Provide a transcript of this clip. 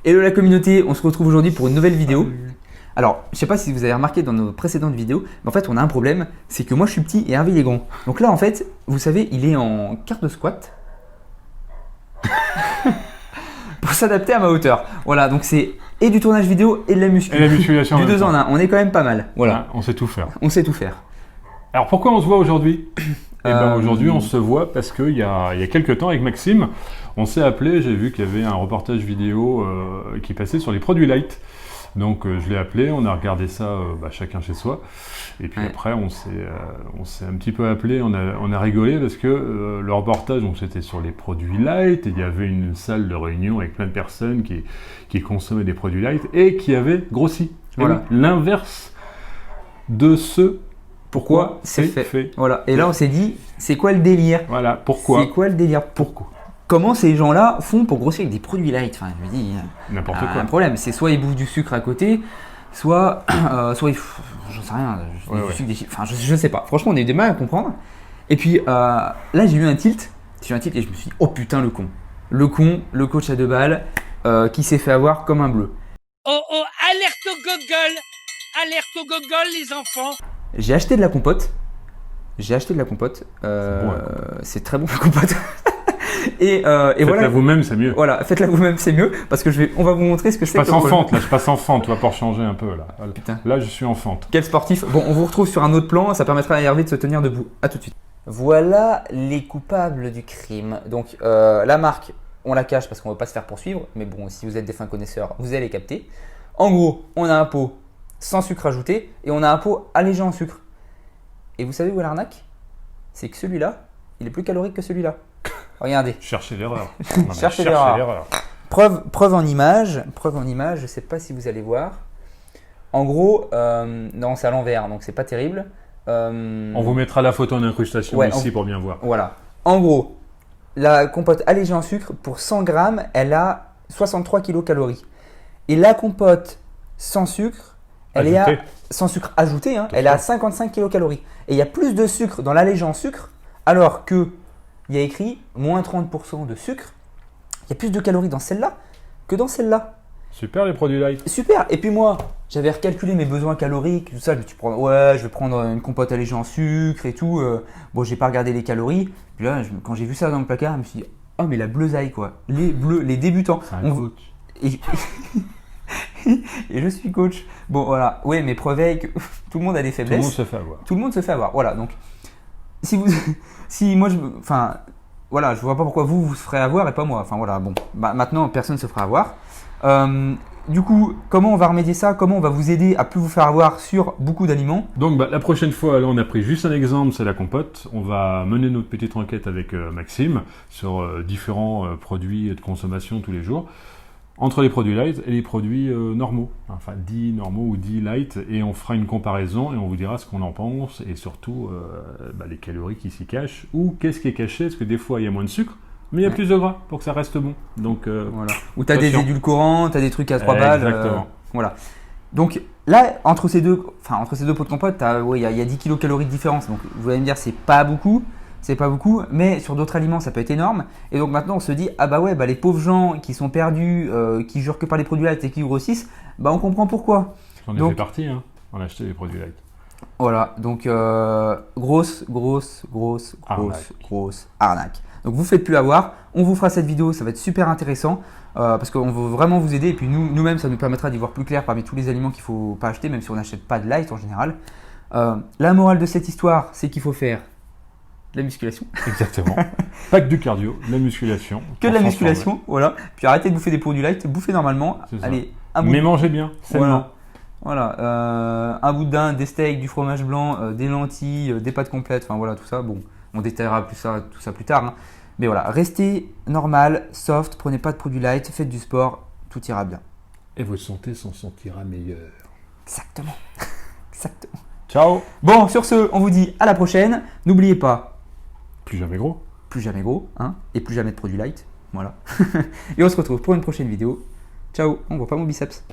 Hello la communauté, on se retrouve aujourd'hui pour une nouvelle vidéo. Alors, je sais pas si vous avez remarqué dans nos précédentes vidéos, mais en fait on a un problème, c'est que moi je suis petit et Hervé il est grand. Donc là en fait, vous savez, il est en quart de squat pour s'adapter à ma hauteur. Voilà, donc c'est et du tournage vidéo et de la musculation. Et la musculation. Du 2 en 1, on est quand même pas mal. Voilà, Ouais, on sait tout faire. on sait tout faire. Alors pourquoi on se voit aujourd'hui? Aujourd'hui on se voit parce qu'il y a quelques temps avec Maxime, on s'est appelé, j'ai vu qu'il y avait un reportage vidéo qui passait sur les produits light. Donc je l'ai appelé, on a regardé ça chacun chez soi. Et puis après on s'est un petit peu appelé, on a rigolé parce que le reportage c'était sur les produits light et il y avait une salle de réunion avec plein de personnes qui consommaient des produits light et qui avaient grossi. Voilà. L'inverse de ce pourquoi c'est fait. Voilà. Et là on s'est dit, c'est quoi le délire? Voilà, pourquoi? C'est quoi le délire? Pourquoi? Comment ces gens-là font pour grossir avec des produits light? Enfin, je me dis, n'importe quoi. Un problème, c'est soit ils bouffent du sucre à côté, soit ils, j'en sais rien, du sucre, des chips. Enfin, je sais pas. Franchement, on a eu des mal à comprendre. Et puis là, j'ai eu un tilt. J'ai eu un tilt et je me suis dit, oh putain, le con, le coach à 2 balles, qui s'est fait avoir comme un bleu. Oh oh, alerte au gogol, les enfants. J'ai acheté de la compote. C'est très bon la compote. Et faites-la voilà. vous-même, c'est mieux. Voilà, faites-la vous-même, c'est mieux parce que on va vous montrer ce que c'est. Je passe en fente, tu vas pour changer un peu là. Putain. Là, je suis en fente. Quel sportif. Bon, on vous retrouve sur un autre plan, ça permettra à Hervé de se tenir debout. À tout de suite. Voilà les coupables du crime. Donc la marque, on la cache parce qu'on ne veut pas se faire poursuivre, mais bon, si vous êtes des fins connaisseurs, vous allez capter. En gros, on a un pot sans sucre ajouté et on a un pot allégé en sucre. Et vous savez où est l'arnaque? C'est que celui-là, il est plus calorique que celui-là. Regardez. Cherchez l'erreur. Cherchez l'erreur. Preuve en image. Je ne sais pas si vous allez voir. En gros, non, c'est à l'envers, donc c'est pas terrible. On vous mettra la photo en incrustation ici pour bien voir. Voilà. En gros, la compote allégée en sucre, pour 100 grammes, elle a 63 kilocalories. Et la compote sans sucre, sans sucre ajouté, hein, elle est à 55 kilocalories. Et il y a plus de sucre dans l'allégé en sucre, alors que il y a écrit moins 30% de sucre. Il y a plus de calories dans celle-là que dans celle-là. Super les produits light. Super. Et puis moi, j'avais recalculé mes besoins caloriques, tout ça. Je me suis dit, je vais prendre une compote allégée en sucre et tout. Bon, j'ai pas regardé les calories. Puis là, quand j'ai vu ça dans le placard, je me suis dit, oh mais la bleusaille quoi. Les bleus, les débutants. Et je suis coach. Bon voilà. Oui, mais preuve que tout le monde a des faiblesses. Tout le monde se fait avoir. Tout le monde se fait avoir. Voilà. Donc si moi voilà, je vois pas pourquoi vous se ferez avoir et pas moi. Enfin voilà, bon, maintenant personne se fera avoir. Du coup, comment on va remédier ça? Comment on va vous aider à plus vous faire avoir sur beaucoup d'aliments? Donc la prochaine fois, là on a pris juste un exemple, c'est la compote. On va mener notre petite enquête avec Maxime sur différents produits de consommation tous les jours. Entre les produits light et les produits normaux, enfin dits normaux ou dits light, et on fera une comparaison et on vous dira ce qu'on en pense et surtout les calories qui s'y cachent ou qu'est-ce qui est caché, parce que des fois il y a moins de sucre, mais il y a plus de gras pour que ça reste bon. Donc voilà. Ou tu as des édulcorants, tu as des trucs à 3 balles. Exactement. Voilà. Donc là, entre ces deux pots de compote, il y a 10 kilocalories de différence. Donc vous allez me dire, c'est pas beaucoup. C'est pas beaucoup, mais sur d'autres aliments, ça peut être énorme. Et donc maintenant, on se dit, les pauvres gens qui sont perdus, qui jurent que par les produits light et qui grossissent, on comprend pourquoi. J'en ai fait partie, hein. On a acheté des produits light. Voilà, donc grosse arnaque. Donc vous faites plus avoir, on vous fera cette vidéo, ça va être super intéressant parce qu'on veut vraiment vous aider. Et puis nous-mêmes, ça nous permettra d'y voir plus clair parmi tous les aliments qu'il ne faut pas acheter, même si on n'achète pas de light en général. La morale de cette histoire, c'est qu'il faut faire la musculation. Exactement. Pas que du cardio, la musculation. Que de la musculation, voilà. Puis arrêtez de bouffer des produits light, bouffez normalement. Allez, mais mangez bien, sainement. Voilà. Un bout de dinde, des steaks, du fromage blanc, des lentilles, des pâtes complètes, enfin voilà tout ça. Bon, on détaillera tout ça plus tard. Hein. Mais voilà, restez normal, soft, prenez pas de produits light, faites du sport, tout ira bien. Et votre santé s'en sentira meilleure. Exactement. Exactement. Ciao. Bon, sur ce, on vous dit à la prochaine. N'oubliez pas. Plus jamais gros. Plus jamais gros, hein, et plus jamais de produits light. Voilà. Et on se retrouve pour une prochaine vidéo. Ciao, on voit pas mon biceps.